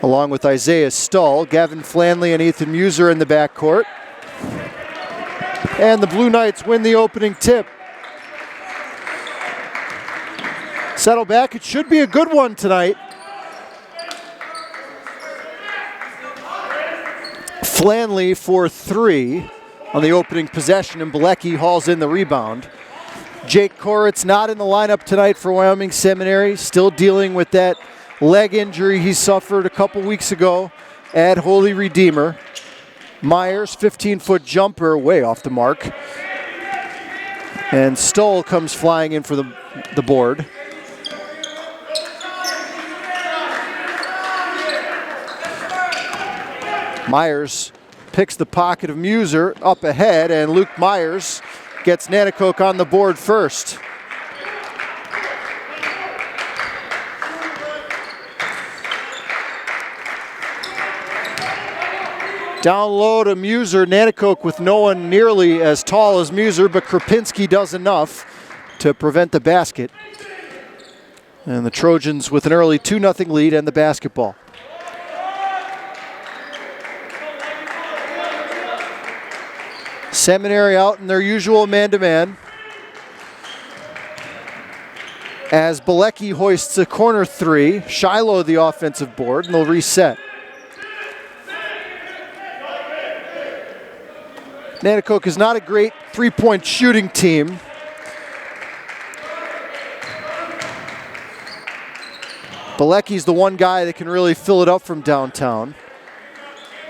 along with Isaiah Stull, Gavin Flanley and Ethan Muser in the backcourt. And the Blue Knights win the opening tip. Settle back, it should be a good one tonight. Flanley for 3 on the opening possession, and Bilecki hauls in the rebound. Jake Koritz not in the lineup tonight for Wyoming Seminary, still dealing with that leg injury he suffered a couple weeks ago at Holy Redeemer. Myers, 15-foot jumper, way off the mark. And Stoll comes flying in for the board. Myers picks the pocket of Muser up ahead, and Luke Myers gets Nanticoke on the board first. Down low to Muser, Nanticoke with no one nearly as tall as Muser, but Krapinski does enough to prevent the basket. And the Trojans with an early 2-0 lead and the basketball. Seminary out in their usual man-to-man as Bilecki hoists a corner 3. Shiloh the offensive board, and they'll reset. Nanticoke is not a great three-point shooting team. Bilecki's the one guy that can really fill it up from downtown,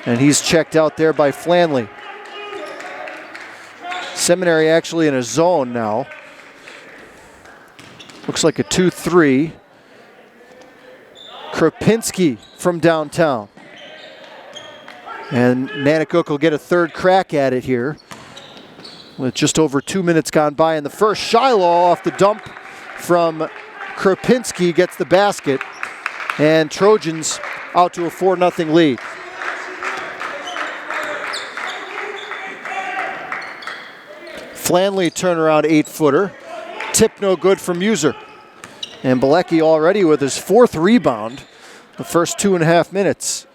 and he's checked out there by Flanley. Seminary actually in a zone now. Looks like a 2-3. Krapinski from downtown. And Nanticoke will get a third crack at it here with just over 2 minutes gone by in the first. Shiloh off the dump from Krapinski gets the basket, and Trojans out to a 4-0 lead. Flanley turnaround 8-footer. Tip no good from Muser. And Bilecki already with his 4th rebound the first 2.5 minutes.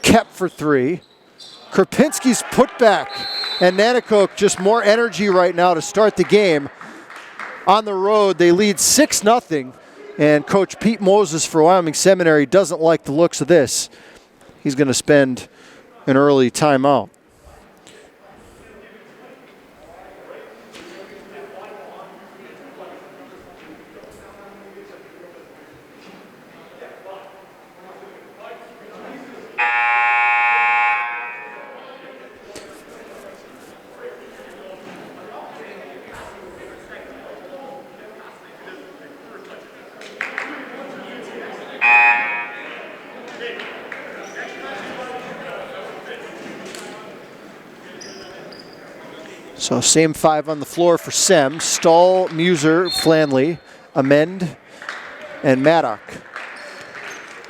Kept for 3. Krapinski's putback. And Nanticoke just more energy right now to start the game. On the road, they lead 6-0. And Coach Pete Moses for Wyoming Seminary doesn't like the looks of this. He's going to spend an early timeout. So same 5 on the floor for Sem. Stull, Muser, Flanley, Amend, and Maddock.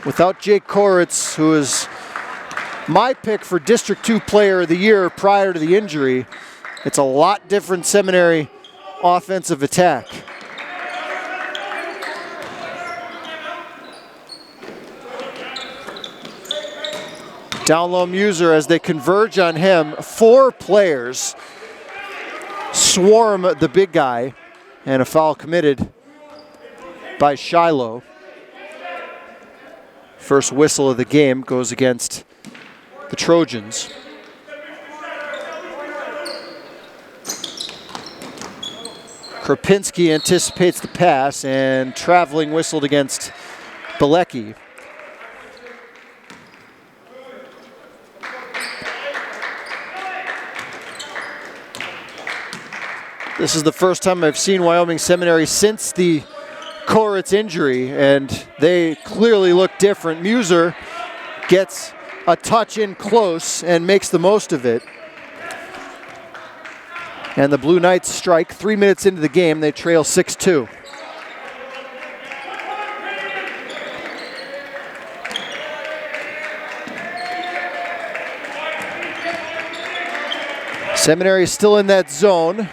Without Jake Koritz, who is my pick for District 2 Player of the Year prior to the injury, it's a lot different Seminary offensive attack. Down low Muser as they converge on him. 4 players swarm the big guy, and a foul committed by Shiloh. First whistle of the game goes against the Trojans. Krapinski anticipates the pass, and traveling whistled against Bilecki. This is the first time I've seen Wyoming Seminary since the Koritz injury, and they clearly look different. Muser gets a touch in close and makes the most of it. And the Blue Knights strike 3 minutes into the game. They trail 6-2. Seminary is still in that zone.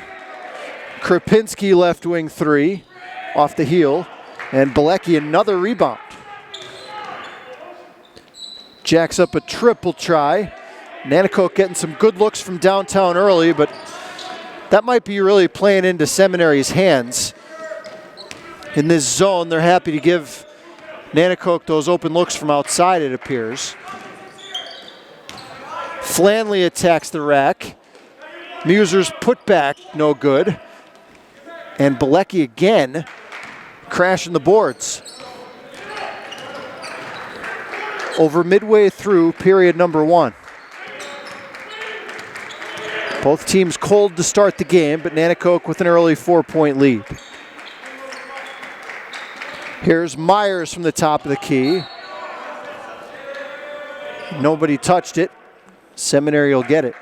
Krapinski left wing 3 off the heel, and Bilecki another rebound. jacks up a triple try. Nanticoke getting some good looks from downtown early, but that might be really playing into Seminary's hands. In this zone, they're happy to give Nanticoke those open looks from outside, it appears. Flanley attacks the rack. Muser's putback, no good. And Bilecki again, crashing the boards. Over midway through period number 1. Both teams cold to start the game, but Nanticoke with an early 4-point lead. Here's Myers from the top of the key. Nobody touched it. Seminary will get it.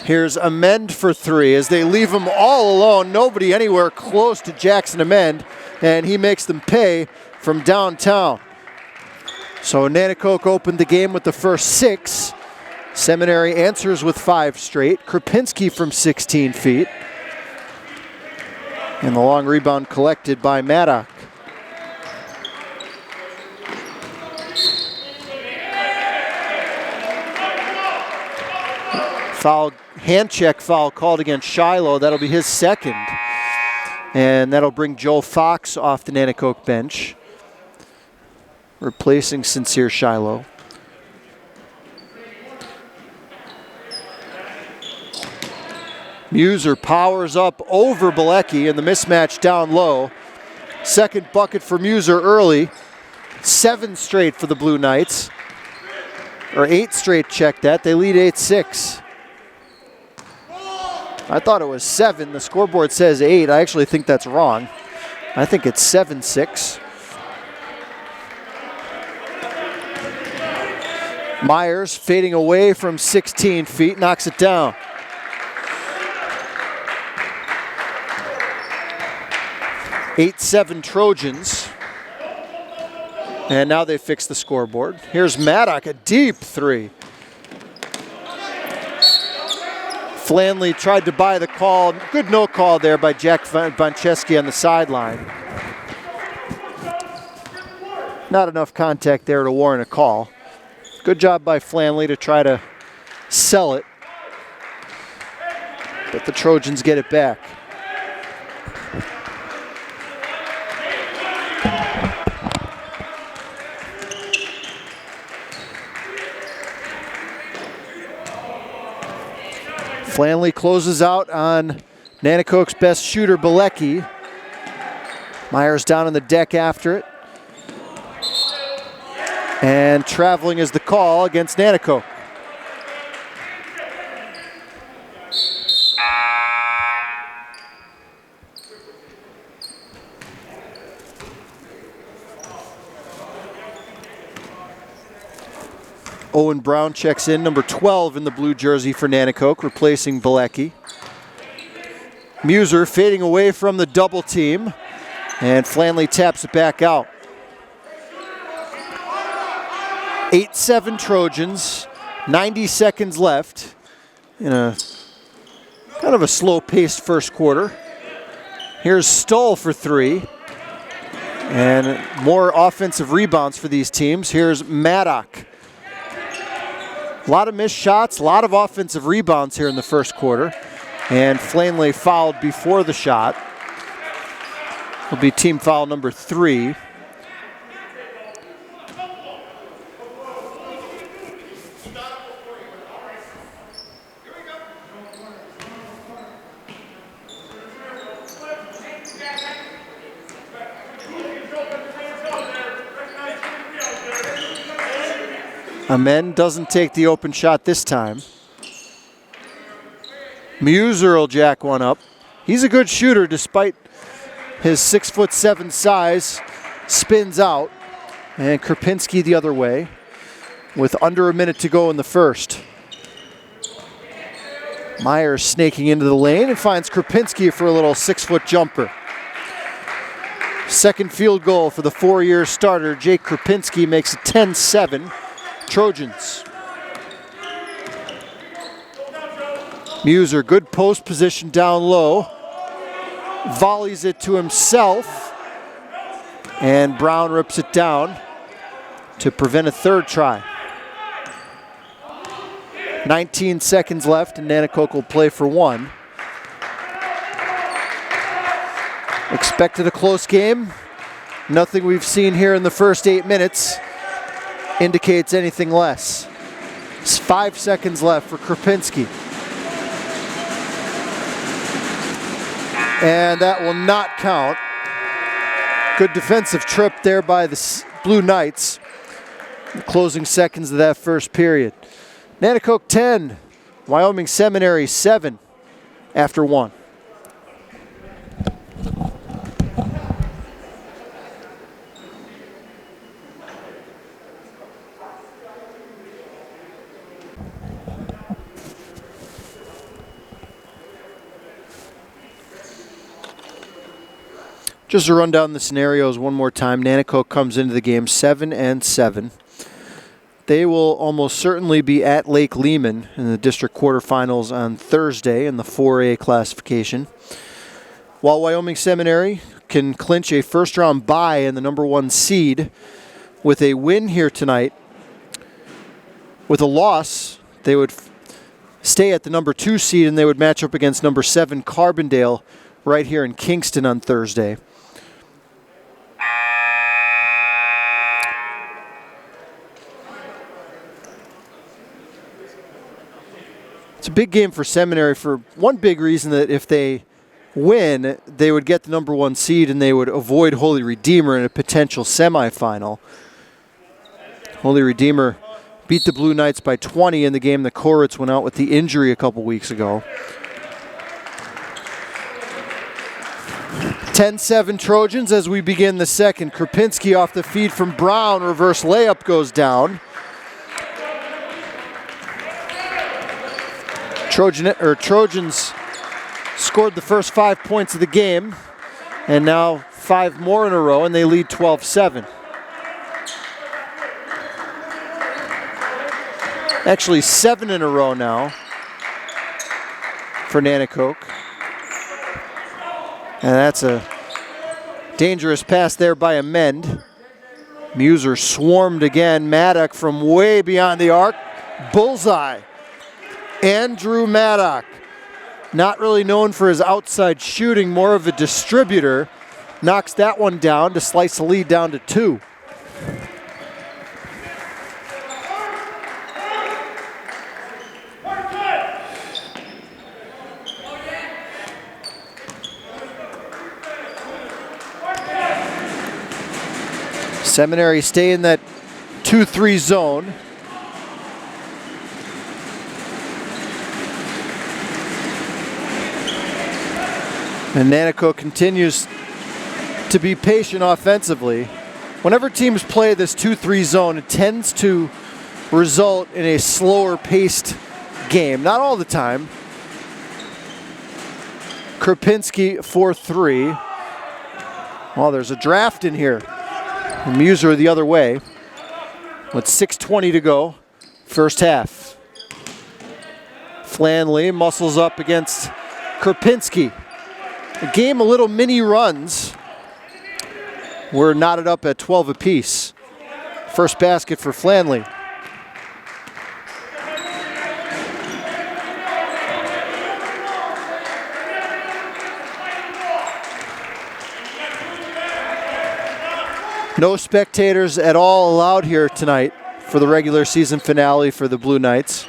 Here's Amend for 3 as they leave him all alone. Nobody anywhere close to Jackson Amend, and he makes them pay from downtown. So Nanticoke opened the game with the first 6. Seminary answers with 5 straight. Krupinski from 16 feet. And the long rebound collected by Maddock. Hand check foul called against Shiloh. That'll be his second. And that'll bring Joe Fox off the Nanticoke bench, replacing Sincere Shiloh. Muser powers up over Bilecki in the mismatch down low. Second bucket for Muser early. 7 straight for the Blue Knights. Or 8 straight, check that. They lead 8-6. I thought it was 7. The scoreboard says 8. I actually think that's wrong. I think it's 7-6. Myers fading away from 16 feet, knocks it down. (8-7) Trojans. And now they fix the scoreboard. Here's Maddock, a deep 3. Flanley tried to buy the call. Good no call there by Jack Boncheski on the sideline. Not enough contact there to warrant a call. Good job by Flanley to try to sell it. But the Trojans get it back. Flanley closes out on Nanticoke's best shooter, Bilecki. Myers down on the deck after it. And traveling is the call against Nanticoke. Owen Brown checks in, number 12 in the blue jersey for Nanticoke, replacing Bilecki. Muser fading away from the double team, and Flanley taps it back out. 8-7 Trojans, 90 seconds left in a kind of a slow-paced first quarter. Here's Stoll for 3, and more offensive rebounds for these teams. Here's Maddock. A lot of missed shots, a lot of offensive rebounds here in the first quarter. And Flanley fouled before the shot. Will be team foul number 3. Amen doesn't take the open shot this time. Muser will jack one up. He's a good shooter despite his 6'7" size. Spins out. And Krupinski the other way with under a minute to go in the first. Myers snaking into the lane and finds Krupinski for a little 6-foot jumper. Second field goal for the 4-year starter. Jake Krupinski makes it 10-7. Trojans. Muser, good post position down low. Volleys it to himself. And Brown rips it down to prevent a third try. 19 seconds left, and Nanticoke will play for one. Expected a close game. Nothing we've seen here in the first 8 minutes indicates anything less. It's 5 seconds left for Krupinski. And that will not count. Good defensive trip there by the Blue Knights. The closing seconds of that first period. Nanticoke 10, Wyoming Seminary 7 after 1. Just to run down the scenarios one more time, Nanticoke comes into the game 7-7. They will almost certainly be at Lake Lehman in the district quarterfinals on Thursday in the 4A classification. While Wyoming Seminary can clinch a first-round bye in the number 1 seed with a win here tonight, with a loss, they would stay at the number 2 seed and they would match up against number 7 Carbondale right here in Kingston on Thursday. It's a big game for Seminary for one big reason, that if they win, they would get the number 1 seed and they would avoid Holy Redeemer in a potential semifinal. Holy Redeemer beat the Blue Knights by 20 in the game that Koritz went out with the injury a couple weeks ago. 10-7 Trojans as we begin the second. Krupinski off the feed from Brown. Reverse layup goes down. Trojans scored the first 5 points of the game, and now 5 more in a row, and they lead 12-7. Actually 7 in a row now for Nanticoke. And that's a dangerous pass there by Amend. Muser swarmed again. Maddock from way beyond the arc. Bullseye. Andrew Maddock, not really known for his outside shooting, more of a distributor, knocks that one down to slice the lead down to 2. Seminary stay in that 2-3 zone. And Nanticoke continues to be patient offensively. Whenever teams play this 2-3 zone, it tends to result in a slower paced game. Not all the time. Krupinski 4-3. Well, there's a draft in here. And Muser the other way. With 6:20 to go, first half. Flanley muscles up against Krupinski. The game, a little mini runs. We're knotted up at 12 apiece. First basket for Flanley. No spectators at all allowed here tonight for the regular season finale for the Blue Knights.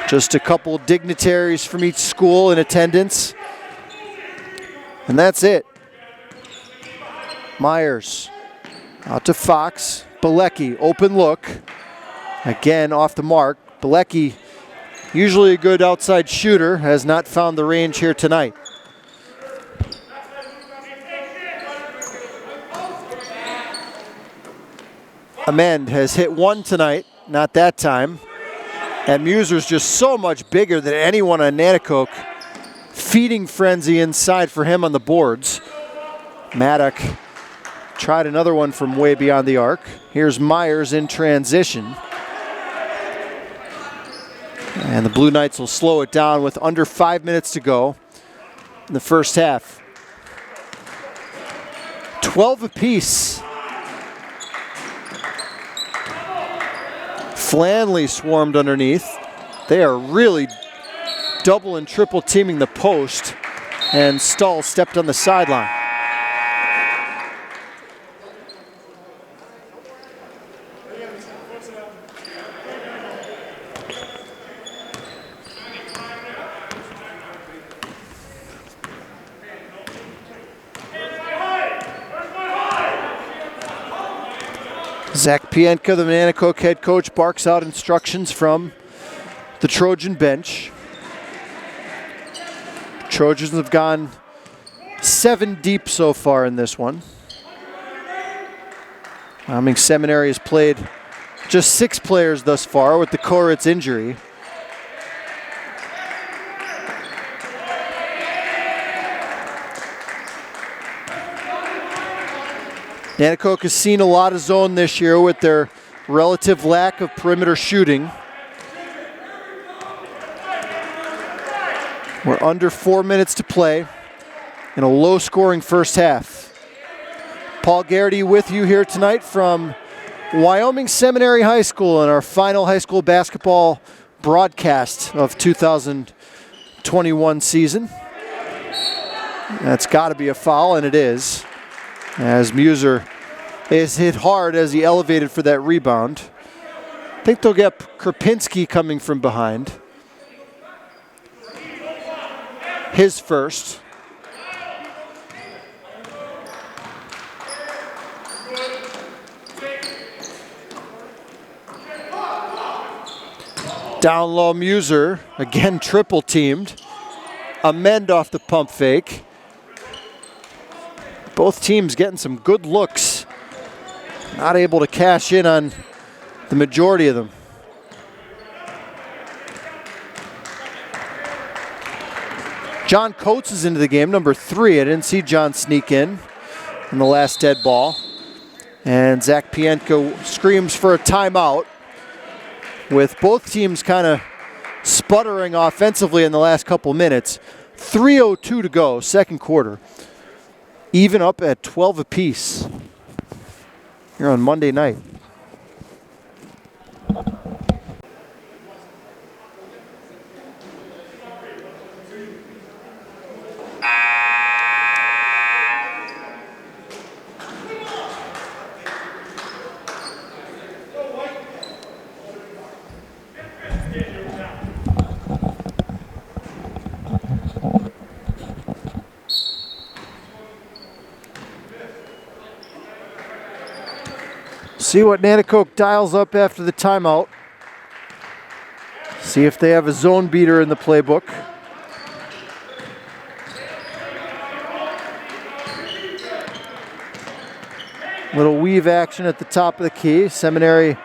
Just a couple dignitaries from each school in attendance. And that's it. Myers out to Fox. Bilecki, open look. Again, off the mark. Bilecki, usually a good outside shooter, has not found the range here tonight. Amend has hit one tonight, not that time. And Muser's just so much bigger than anyone on Nanticoke. Feeding frenzy inside for him on the boards. Maddock tried another one from way beyond the arc. Here's Myers in transition. And the Blue Knights will slow it down with under 5 minutes to go in the first half. 12 apiece. Flanley swarmed underneath. They are really double and triple teaming the post, and Stull stepped on the sideline. Zach Pientka, the Nanticoke head coach, barks out instructions from the Trojan bench. Trojans have gone 7 deep so far in this one. Wyoming Seminary has played just 6 players thus far with the Koritz injury. Nanticoke has seen a lot of zone this year with their relative lack of perimeter shooting. We're under 4 minutes to play in a low-scoring first half. Paul Garrity with you here tonight from Wyoming Seminary High School in our final high school basketball broadcast of 2021 season. That's got to be a foul, and it is, as Muser is hit hard as he elevated for that rebound. I think they'll get Krapinski coming from behind. His first. Down low, Muser, again triple teamed. Amend off the pump fake. Both teams getting some good looks. Not able to cash in on the majority of them. John Coates is into the game, number 3. I didn't see John sneak in the last dead ball. And Zach Pientka screams for a timeout, with both teams kind of sputtering offensively in the last couple minutes. 3:02 to go, second quarter. Even up at 12 apiece here on Monday night. See what Nanticoke dials up after the timeout. See if they have a zone beater in the playbook. Little weave action at the top of the key. Seminary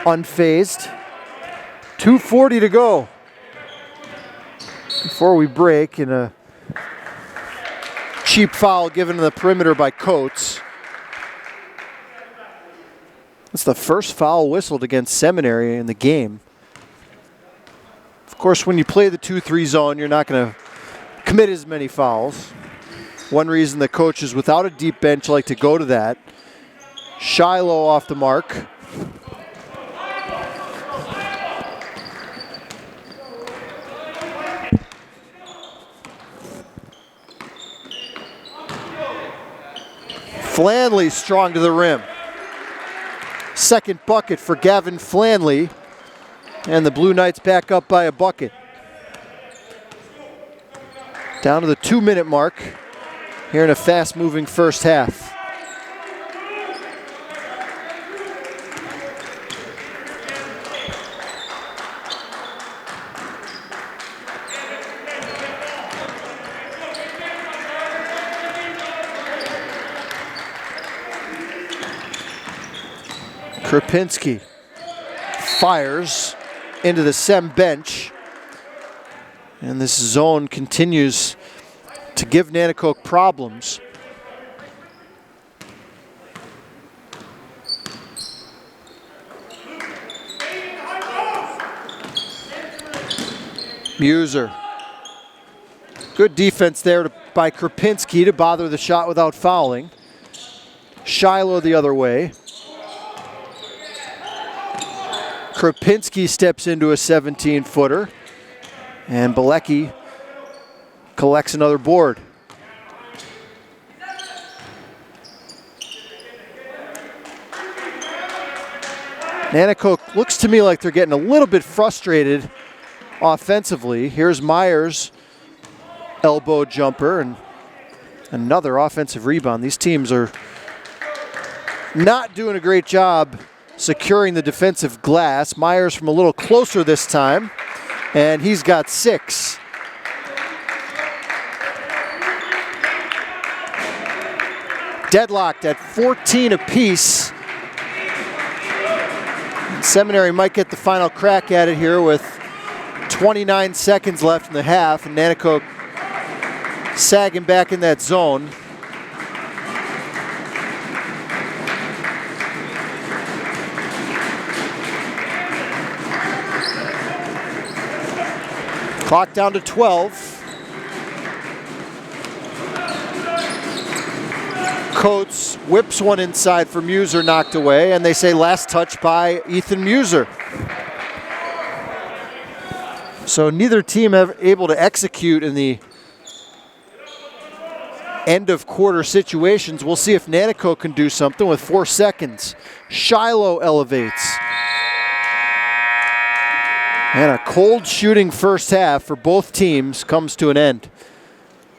unfazed. 2:40 to go before we break, in a cheap foul given to the perimeter by Coates. That's the first foul whistled against Seminary in the game. Of course, when you play the 2-3 zone, you're not going to commit as many fouls. One reason the coaches without a deep bench like to go to that. Shiloh off the mark. Flanley strong to the rim. Second bucket for Gavin Flanley, and the Blue Knights back up by a bucket. Down to the 2-minute mark here in a fast-moving first half. Krapinski fires into the Sem bench, and this zone continues to give Nanticoke problems. Muser. Good defense there by Krupinski to bother the shot without fouling. Shiloh the other way. Krupinski steps into a 17-footer. And Bilecki collects another board. Nanticoke looks to me like they're getting a little bit frustrated offensively. Here's Myers, elbow jumper, and another offensive rebound. These teams are not doing a great job securing the defensive glass. Myers from a little closer this time, and he's got 6. Deadlocked at 14 apiece. Seminary might get the final crack at it here with 29 seconds left in the half, and Nanticoke sagging back in that zone. Clock down to 12. Coates whips one inside for Muser, knocked away, and they say last touch by Ethan Muser. So neither team able to execute in the end of quarter situations. We'll see if Nanticoke can do something with 4 seconds. Shiloh elevates. And a cold shooting first half for both teams comes to an end.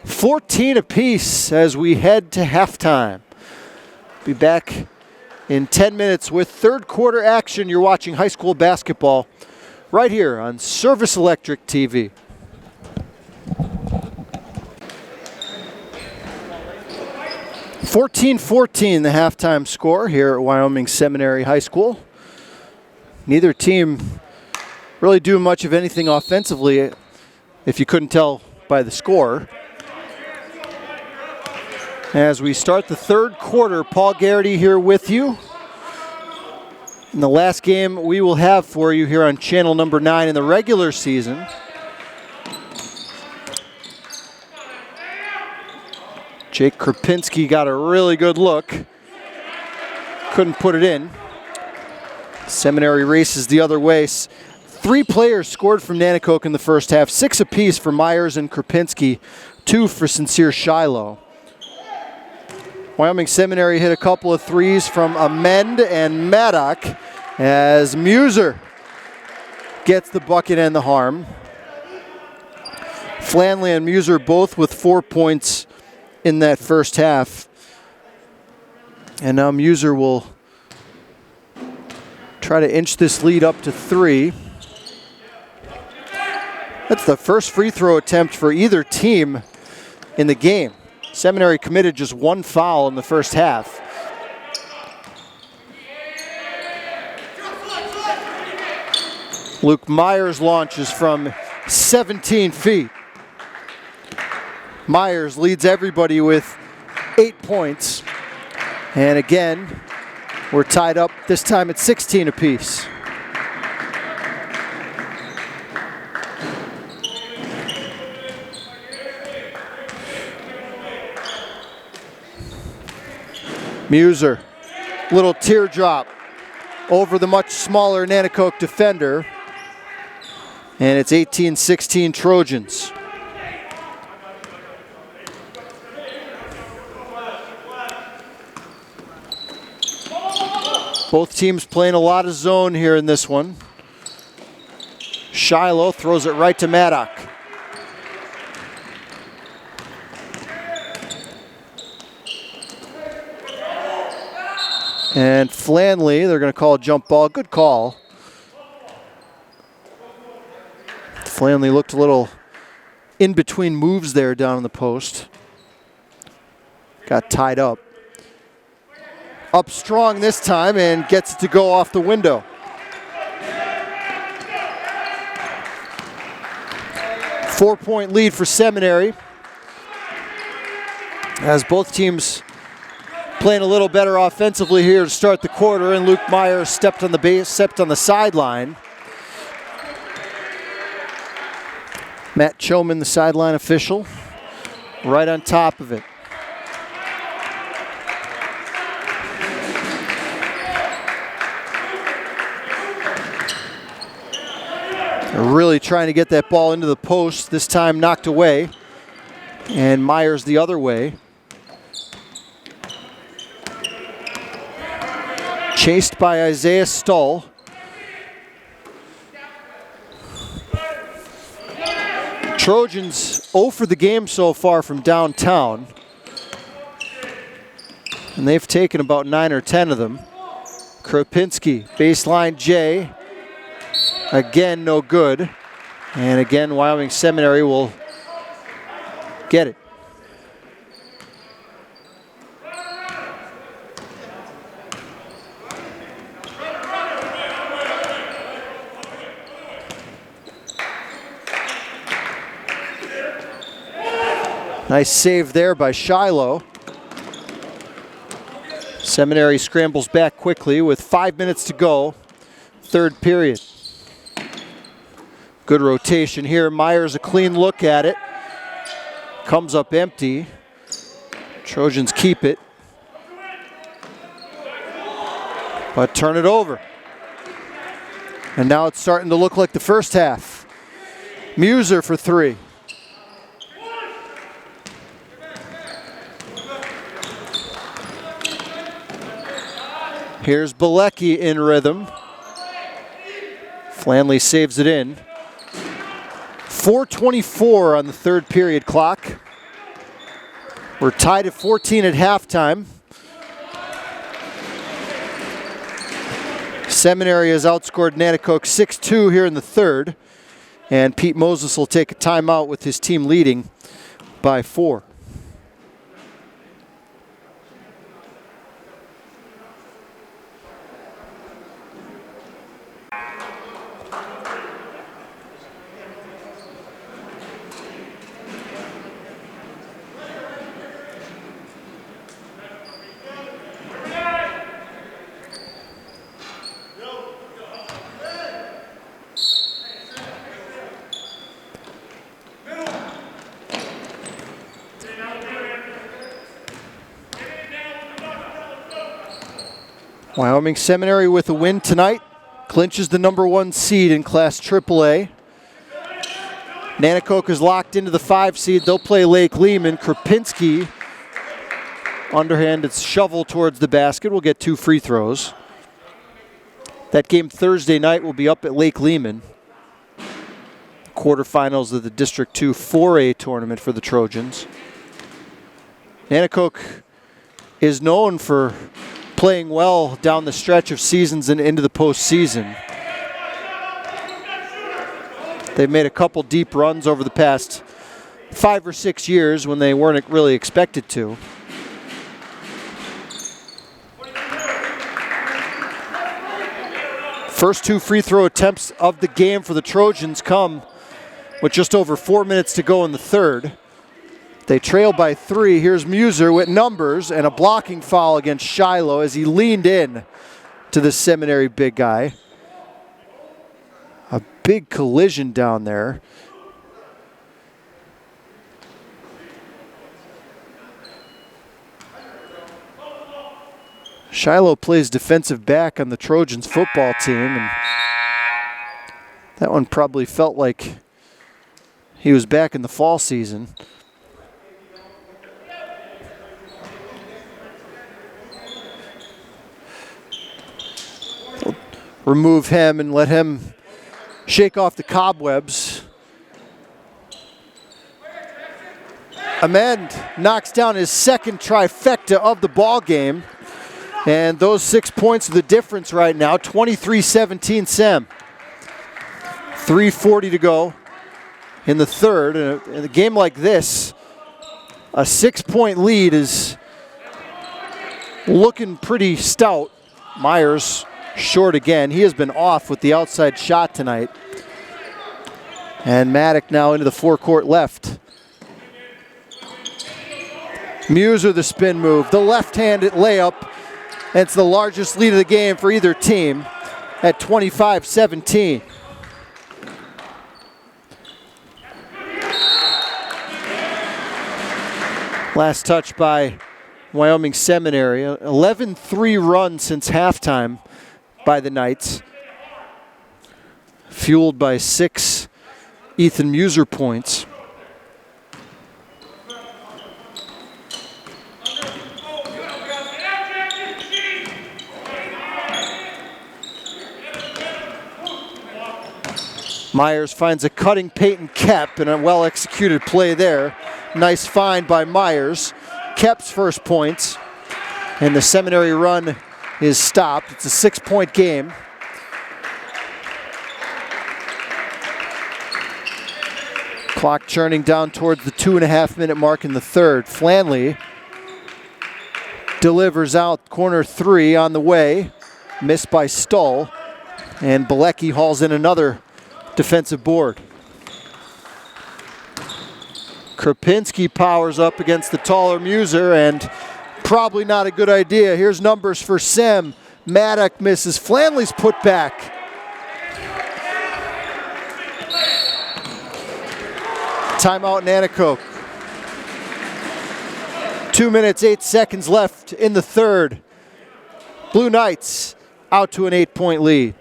14 apiece as we head to halftime. Be back in 10 minutes with third quarter action. You're watching high school basketball right here on Service Electric TV. (14-14) the halftime score here at Wyoming Seminary High School. Neither team really doing much of anything offensively, if you couldn't tell by the score. As we start the third quarter, Paul Garrity here with you. In the last game we will have for you here on channel number 9 in the regular season. Jake Krupinski got a really good look. Couldn't put it in. Seminary races the other way. 3 players scored from Nanticoke in the first half. 6 apiece for Myers and Krupinski. 2 for Sincere Shiloh. Wyoming Seminary hit a couple of threes from Amend and Maddock as Muser gets the bucket and the harm. Flanley and Muser both with 4 points in that first half. And now Muser will try to inch this lead up to 3. That's the first free throw attempt for either team in the game. Seminary committed just 1 foul in the first half. Luke Myers launches from 17 feet. Myers leads everybody with 8 points. And again, we're tied up this time at 16 apiece. Muser, little teardrop over the much smaller Nanticoke defender. And it's 18-16 Trojans. Both teams playing a lot of zone here in this one. Shiloh throws it right to Maddock. And Flanley, they're going to call a jump ball. Good call. Flanley looked a little in between moves there down in the post. Got tied up. Up strong this time and gets it to go off the window. Four-point lead for Seminary. As both teams playing a little better offensively here to start the quarter, and Luke Myers stepped on the sideline. Matt Choman, the sideline official, right on top of it. They're really trying to get that ball into the post, this time knocked away. And Myers the other way. Chased by Isaiah Stull. Trojans 0 for the game so far from downtown. And they've taken about 9 or 10 of them. Kropinski, baseline J. Again, no good. And again, Wyoming Seminary will get it. Nice save there by Shiloh. Seminary scrambles back quickly with 5 minutes to go, third period. Good rotation here. Myers a clean look at it. Comes up empty. Trojans keep it. But turn it over. And now it's starting to look like the first half. Muser for 3. Here's Bilecki in rhythm. Flanley saves it in. 4:24 on the third period clock. We're tied at 14 at halftime. Seminary has outscored Nanticoke 6-2 here in the third. And Pete Moses will take a timeout with his team leading by 4. Wyoming Seminary with a win tonight clinches the #1 seed in Class AAA. Nanticoke is locked into the 5 seed. They'll play Lake Lehman. Kropinski, underhanded shovel towards the basket, will get 2 free throws. That game Thursday night will be up at Lake Lehman. Quarterfinals of the District 2 4A tournament for the Trojans. Nanticoke is known for playing well down the stretch of seasons and into the postseason. They've made a couple deep runs over the past 5 or 6 years when they weren't really expected to. First 2 free throw attempts of the game for the Trojans come with just over 4 minutes to go in the third. They trail by 3. Here's Muser with numbers and a blocking foul against Shiloh as he leaned in to the Seminary big guy. A big collision down there. Shiloh plays defensive back on the Trojans football team, and that one probably felt like he was back in the fall season. Remove him and let him shake off the cobwebs. Amend knocks down his second trifecta of the ball game. And those 6 points are the difference right now. 23-17 Sem. 3:40 to go in the third. And in a game like this, a 6-point lead is looking pretty stout. Myers short again. He has been off with the outside shot tonight. And Maddock now into the forecourt left. Muser the spin move. The left-handed layup. And it's the largest lead of the game for either team at 25-17. Last touch by Wyoming Seminary. 11-3 run since halftime by the Knights. Fueled by 6 Ethan Muser points. Myers finds a cutting Peyton Kep and a well-executed play there. Nice find by Myers. Kep's first points, and the Seminary run is stopped. It's a 6-point game. Clock churning down towards the 2.5-minute mark in the third. Flanley delivers out corner 3 on the way. Missed by Stull, and Bilecki hauls in another defensive board. Krapinski powers up against the taller Muser, and probably not a good idea. Here's numbers for Sem. Maddock misses. Flanley's put back. Timeout Nanticoke. 2 minutes, 8 seconds left in the third. Blue Knights out to an 8-point lead.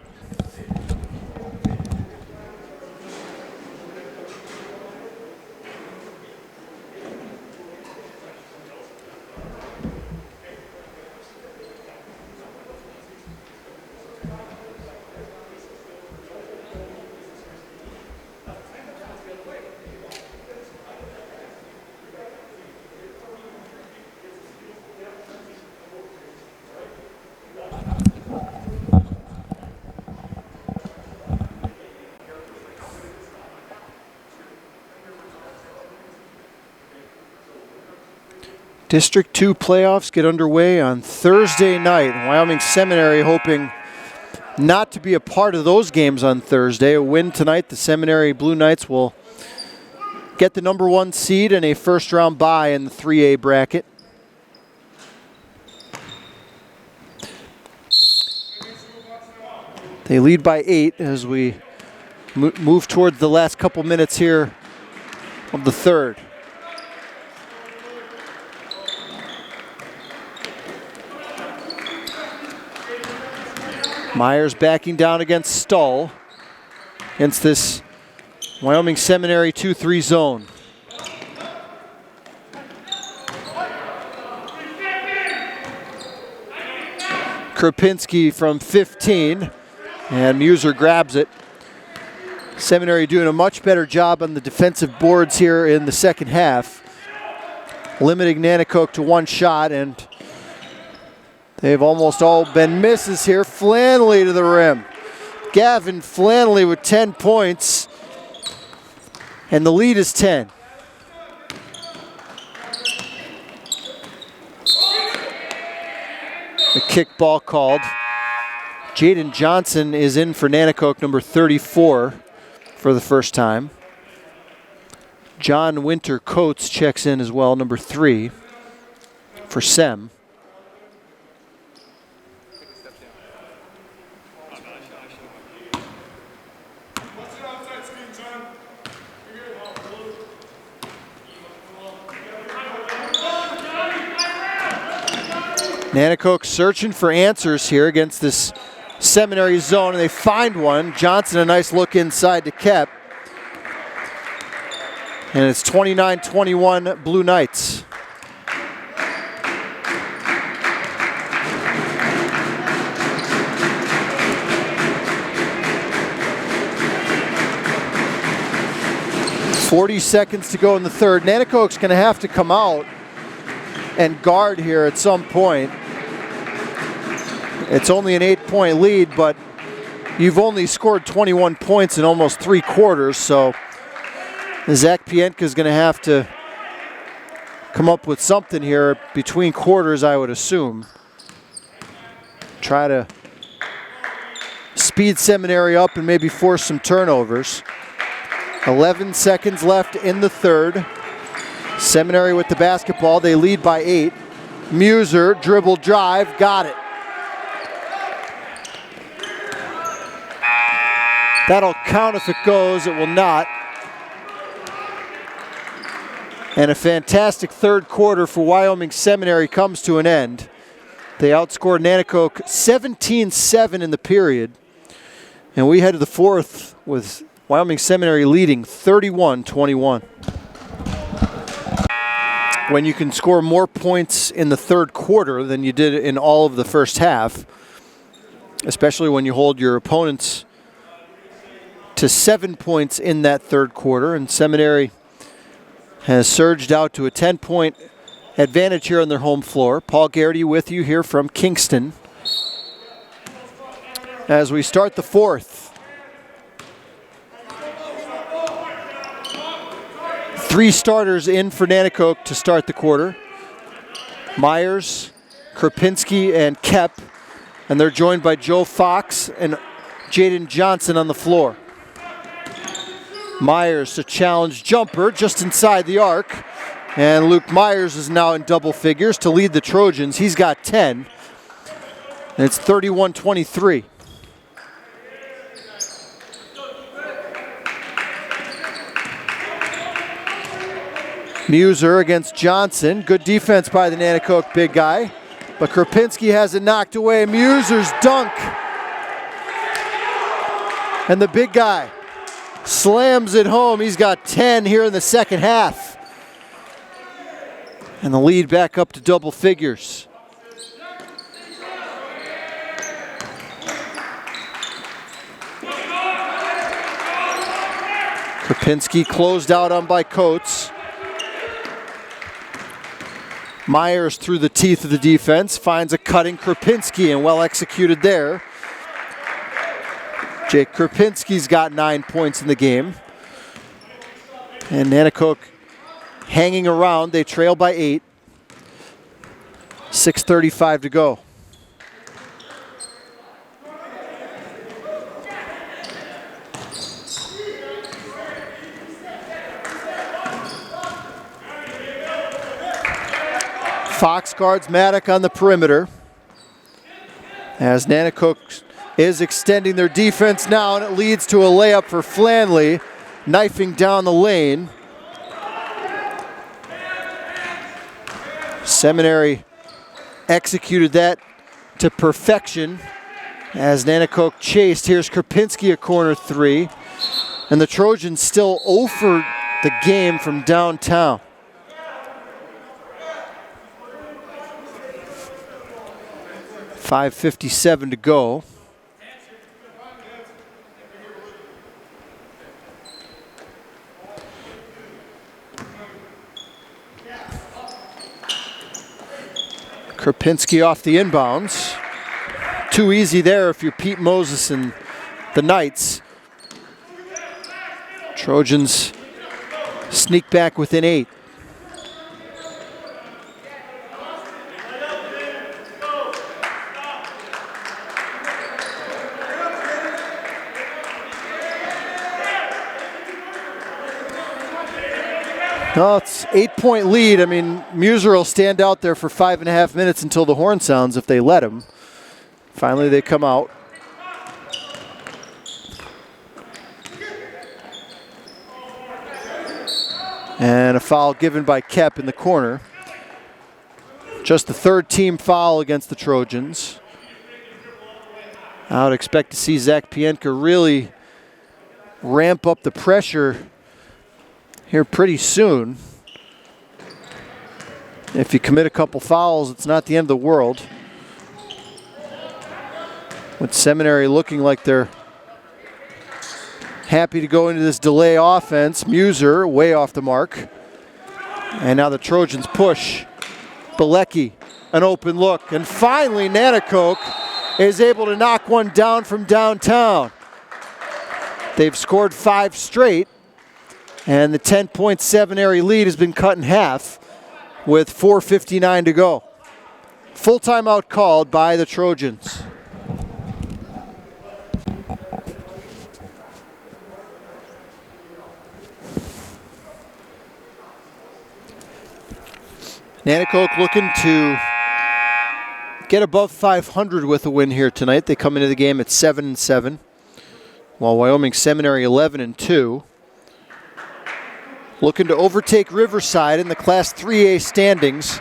District 2 playoffs get underway on Thursday night. Wyoming Seminary hoping not to be a part of those games on Thursday. A win tonight, the Seminary Blue Knights will get the number 1 seed and a first-round bye in the 3A bracket. They lead by 8 as we move towards the last couple minutes here of the third. Myers backing down against Stull against this Wyoming Seminary 2-3 zone. Krapinski from 15, and Muser grabs it. Seminary doing a much better job on the defensive boards here in the second half, limiting Nanticoke to 1 shot, and they've almost all been misses here. Flanley to the rim. Gavin Flanley with 10 points, and the lead is 10. The kickball called. Jaden Johnson is in for Nanticoke, number 34, for the first time. John Winter Coates checks in as well, number 3, for Sem. Nanticoke searching for answers here against this Seminary zone, and they find one. Johnson, a nice look inside to Kep. And it's 29-21 Blue Knights. .40 seconds to go in the third. Nanticoke's going to have to come out and guard here at some point. It's only an 8-point lead, but you've only scored 21 points in almost 3 quarters, so Zach Pienka is going to have to come up with something here between quarters, I would assume. Try to speed Seminary up and maybe force some turnovers. 11 seconds left in the third. Seminary with the basketball. They lead by 8. Muser, dribble drive, got it. That'll count if it goes. It will not. And a fantastic third quarter for Wyoming Seminary comes to an end. They outscored Nanticoke 17-7 in the period. And we head to the fourth with Wyoming Seminary leading 31-21. When you can score more points in the third quarter than you did in all of the first half, especially when you hold your opponents to 7 points in that third quarter, and Seminary has surged out to a 10-point advantage here on their home floor. Paul Garrity with you here from Kingston as we start the fourth. 3 starters in for Nanticoke to start the quarter. Myers, Krupinski, and Kep, and they're joined by Joe Fox and Jaden Johnson on the floor. Myers to challenge jumper just inside the arc. And Luke Myers is now in double figures to lead the Trojans. He's got 10. And it's 31-23. Muser against Johnson. Good defense by the Nanticoke big guy. But Krupinski has it knocked away. Muser's dunk. And the big guy slams it home. He's got 10 here in the second half. And the lead back up to double figures. Krupinski closed out on by Coates. Myers through the teeth of the defense finds a cutting Krupinski, and well executed there. Jake Krupinski's got 9 points in the game. And Nanticoke hanging around. They trail by 8. 6:35 to go. Fox guards Maddock on the perimeter. As Nanticoke is extending their defense now, and it leads to a layup for Flanley, knifing down the lane. Seminary executed that to perfection as Nanticoke chased. Here's Krupinski, a corner 3. And the Trojans still 0 for the game from downtown. .557 to go. Krupinski off the inbounds. Too easy there if you're Pete Moses and the Knights. Trojans sneak back within 8. Well, it's 8-point lead. I mean, Muser will stand out there for 5.5 minutes until the horn sounds if they let him. Finally, they come out. And a foul given by Kep in the corner. Just the 3rd team foul against the Trojans. I would expect to see Zach Pienka really ramp up the pressure here pretty soon. If you commit a couple fouls, it's not the end of the world. With Seminary looking like they're happy to go into this delay offense. Muser way off the mark. And now the Trojans push. Bilecki, an open look. And finally, Nanticoke is able to knock one down from downtown. They've scored 5 straight. And the 10-point Seminary lead has been cut in half with 4:59 to go. Full timeout called by the Trojans. Nanticoke looking to get above 500 with a win here tonight. They come into the game at 7-7, while Wyoming Seminary 11-2. looking to overtake Riverside in the Class 3A standings.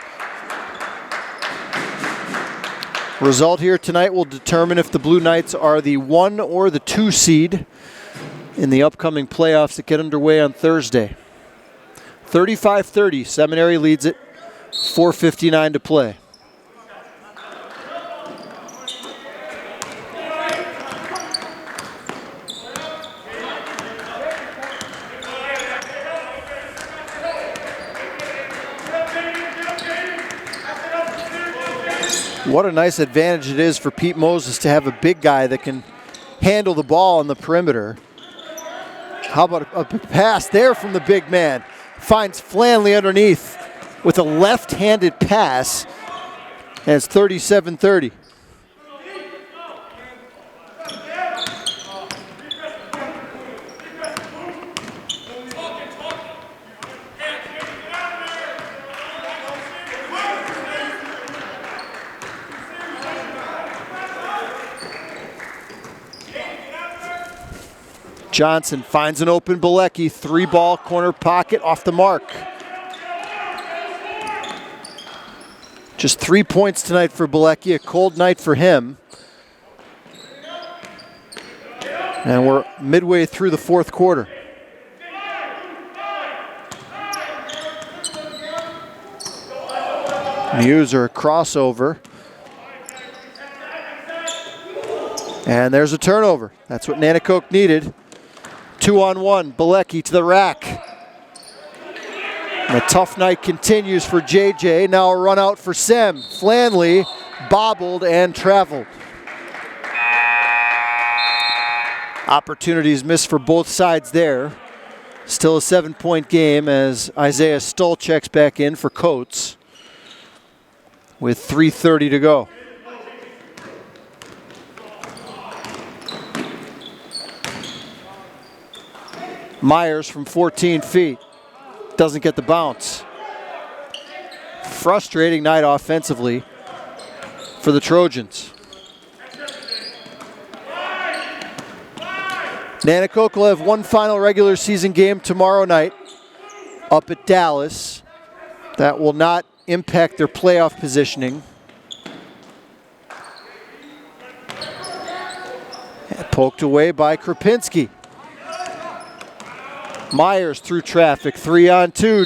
Result here tonight will determine if the Blue Knights are the 1 or the 2 seed in the upcoming playoffs that get underway on Thursday. 35-30, Seminary leads it, 4:59 to play. What a nice advantage it is for Pete Moses to have a big guy that can handle the ball on the perimeter. How about a pass there from the big man? Finds Flanley underneath with a left-handed pass, and it's 37-30. Johnson finds an open Bilecki, 3-ball corner pocket off the mark. Just 3 points tonight for Bilecki, a cold night for him. And we're midway through the fourth quarter. Muser, a crossover. And there's a turnover. That's what Nanticoke needed. 2-on-1, Bilecki to the rack. And the tough night continues for JJ. Now a run out for Sem. Flanley bobbled and traveled. Opportunities missed for both sides there. Still a 7-point game as Isaiah Stoll checks back in for Coates with 3:30 to go. Myers from 14 feet. Doesn't get the bounce. Frustrating night offensively for the Trojans. Nanticoke will have one final regular season game tomorrow night up at Dallas. That will not impact their playoff positioning. And poked away by Krapinski. Myers through traffic, 3-on-2.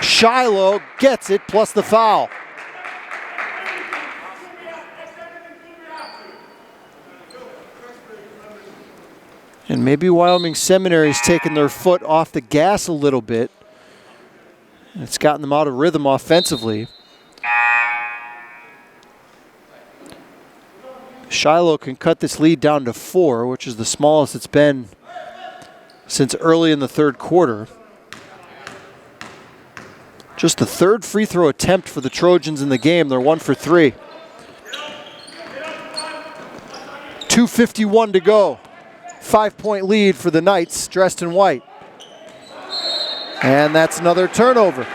Shiloh gets it, plus the foul. And maybe Wyoming Seminary's taken their foot off the gas a little bit. It's gotten them out of rhythm offensively. Shiloh can cut this lead down to 4, which is the smallest it's been since early in the third quarter. Just the third free throw attempt for the Trojans in the game. They're 1 for 3. 2:51 to go. 5-point lead for the Knights dressed in white. And that's another turnover.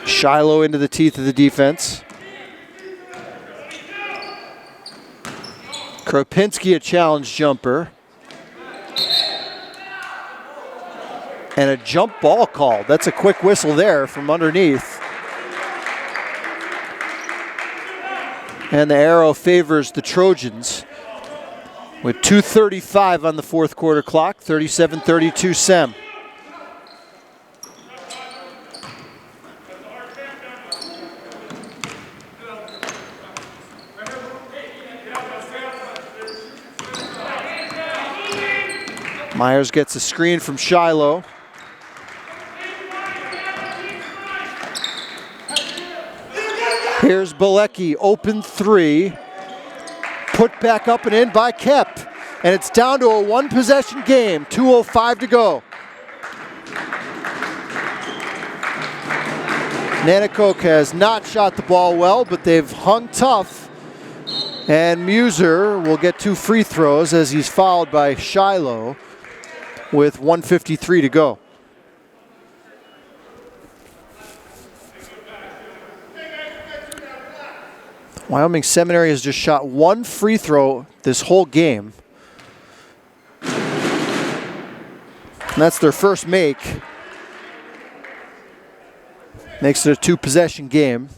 Shiloh into the teeth of the defense. Krapinski a challenge jumper. And a jump ball call. That's a quick whistle there from underneath. And the arrow favors the Trojans with 2:35 on the fourth quarter clock, 37-32 Sem. Myers gets a screen from Shiloh. Here's Bilecki, open 3. Put back up and in by Kep. And it's down to a 1-possession game, 2:05 to go. Nanticoke has not shot the ball well, but they've hung tough And Muser will get 2 free throws as he's fouled by Shiloh with 1:53 to go. Wyoming Seminary has just shot 1 free throw this whole game. And that's their first make. Makes it a 2-possession game.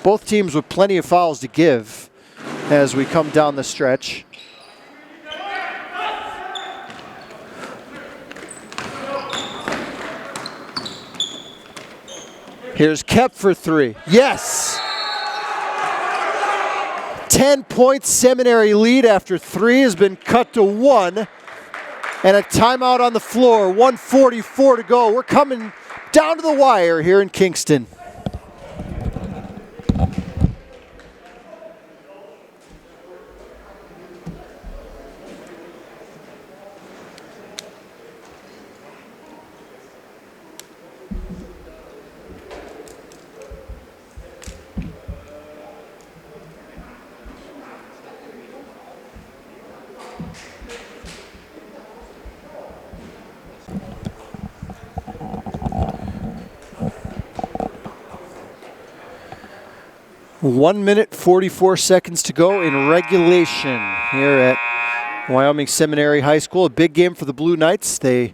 Both teams with plenty of fouls to give as we come down the stretch. Here's Kep for 3. Yes! 10-point Seminary lead after 3 has been cut to 1. And a timeout on the floor, 1:44 to go. We're coming down to the wire here in Kingston. One minute, 44 seconds to go in regulation here at Wyoming Seminary High School. A big game for the Blue Knights. They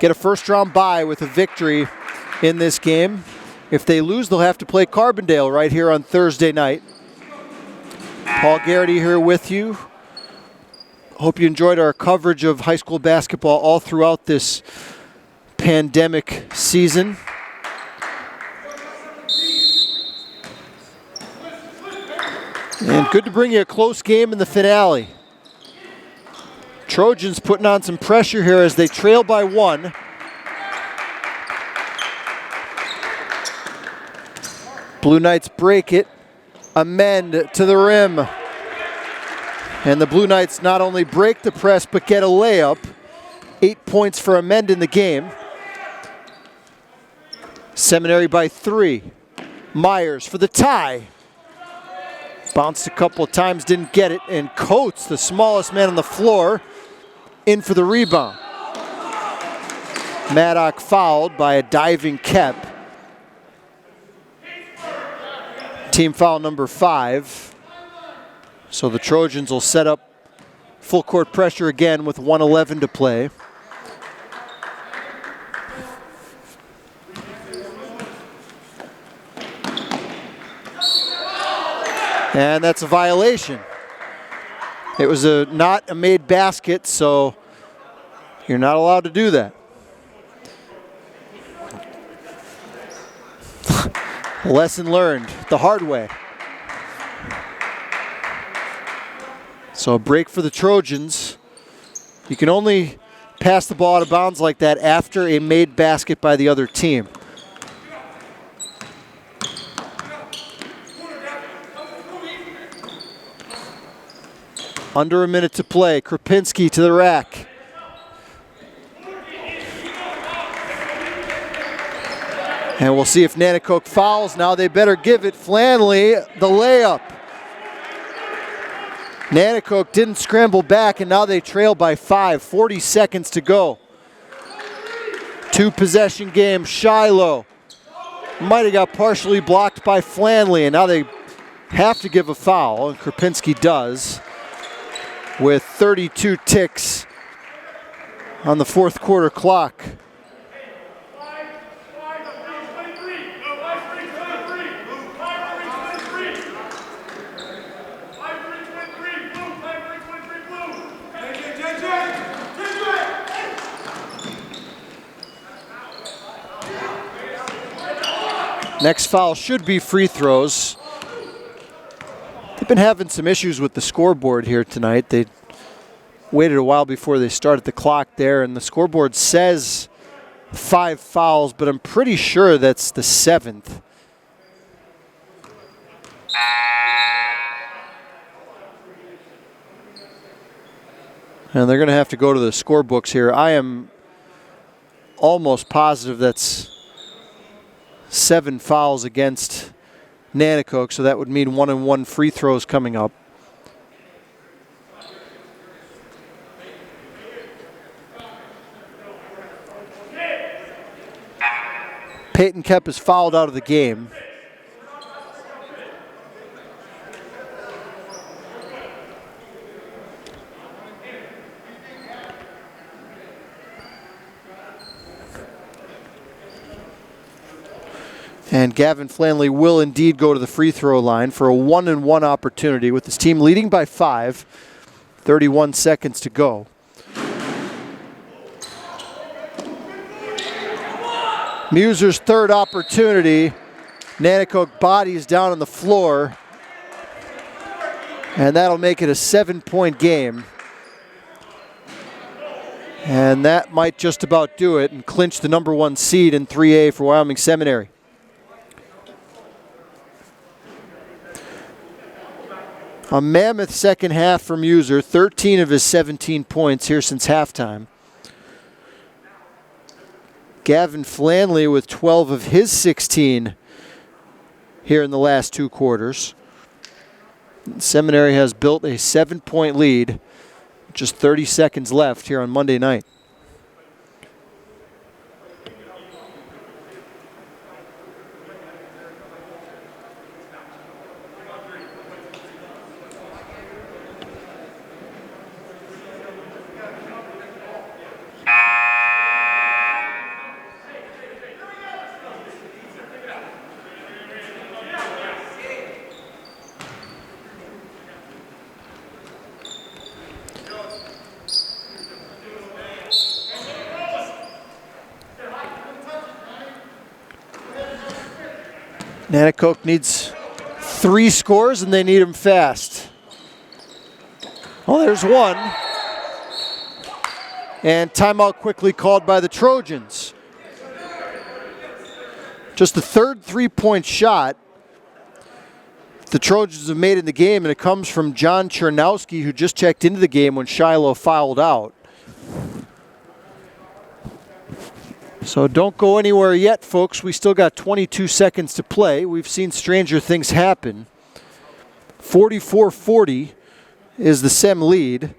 get a first-round bye with a victory in this game. If they lose, they'll have to play Carbondale right here on Thursday night. Paul Garrity here with you. Hope you enjoyed our coverage of high school basketball all throughout this pandemic season. And good to bring you a close game in the finale. Trojans putting on some pressure here as they trail by 1. Blue Knights break it. Amend to the rim. And the Blue Knights not only break the press but get a layup. 8 points for Amend in the game. Seminary by 3. Myers for the tie. Bounced a couple of times, didn't get it, and Coates, the smallest man on the floor, in for the rebound. Maddock fouled by a diving Kep. Team foul number 5. So the Trojans will set up full court pressure again with 1:11 to play. And that's a violation. It was not a made basket, so you're not allowed to do that. Lesson learned the hard way. So a break for the Trojans. You can only pass the ball out of bounds like that after a made basket by the other team. Under a minute to play. Krapinski to the rack. And we'll see if Nanticoke fouls. Now they better give it. Flanley, the layup. Nanticoke didn't scramble back, and now they trail by 5. 40 seconds to go. 2-possession game. Shiloh might have got partially blocked by Flanley, and now they have to give a foul, and Krapinski does, with 32 ticks on the fourth quarter clock. Next foul should be free throws. They've been having some issues with the scoreboard here tonight. They waited a while before they started the clock there, and the scoreboard says 5 fouls, but I'm pretty sure that's the 7th. And they're going to have to go to the scorebooks here. I am almost positive that's 7 fouls against Nanticoke, so that would mean 1-and-1 free throws coming up. Peyton Kep is fouled out of the game. And Gavin Flanley will indeed go to the free throw line for a 1-and-1 opportunity with his team leading by 5. 31 seconds to go. Muser's third opportunity. Nanticoke bodies down on the floor. And that'll make it a 7-point game. And that might just about do it and clinch the number 1 seed in 3A for Wyoming Seminary. A mammoth second half from Muser, 13 of his 17 points here since halftime. Gavin Flanley with 12 of his 16 here in the last 2 quarters. Seminary has built a 7-point lead, just 30 seconds left here on Monday night. Nanticoke needs 3 scores, and they need them fast. Oh, there's one. And timeout quickly called by the Trojans. Just the third 3-point shot the Trojans have made in the game, and it comes from John Chernowski, who just checked into the game when Shiloh fouled out. So don't go anywhere yet, folks. We still got 22 seconds to play. We've seen stranger things happen. 44-40 is the Sem lead.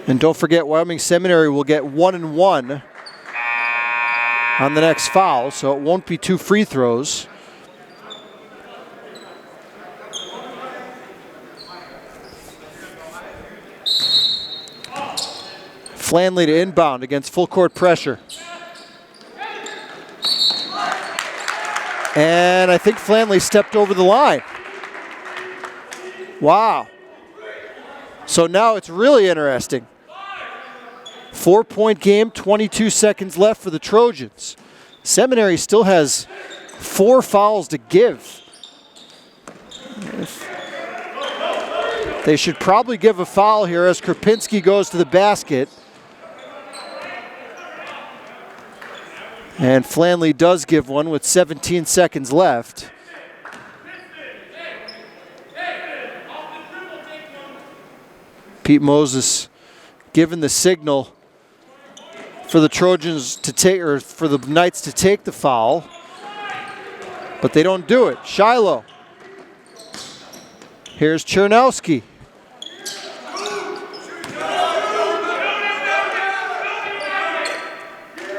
And don't forget, Wyoming Seminary will get 1-and-1 on the next foul, so it won't be 2 free throws. Flanley to inbound against full court pressure. And I think Flanley stepped over the line. Wow. So now it's really interesting. 4-point game, 22 seconds left for the Trojans. Seminary still has 4 fouls to give. They should probably give a foul here as Krupinski goes to the basket. And Flanley does give one with 17 seconds left. Pete Moses given the signal for the Trojans to take, or for the Knights to take the foul, but they don't do it. Shiloh. Here's Chernowski.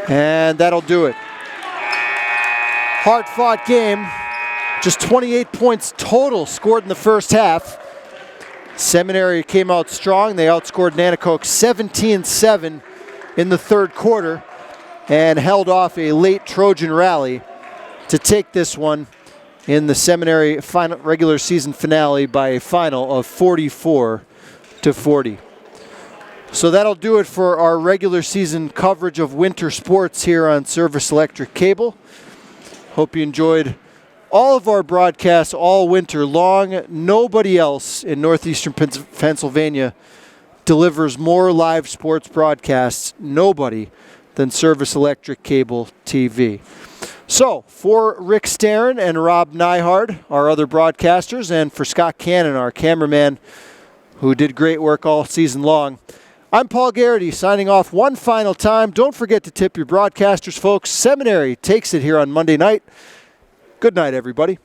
And that'll do it. Hard-fought game. Just 28 points total scored in the first half. Seminary came out strong. They outscored Nanticoke 17-7 in the third quarter and held off a late Trojan rally to take this one in the Seminary final regular season finale by a final of 44-40. So that'll do it for our regular season coverage of winter sports here on Service Electric Cable. Hope you enjoyed all of our broadcasts all winter long. Nobody else in northeastern Pennsylvania delivers more live sports broadcasts, nobody, than Service Electric Cable TV. So, for Rick Starron and Rob Nyhard, our other broadcasters, and for Scott Cannon, our cameraman, who did great work all season long, I'm Paul Garrity signing off one final time. Don't forget to tip your broadcasters, folks. Seminary takes it here on Monday night. Good night, everybody.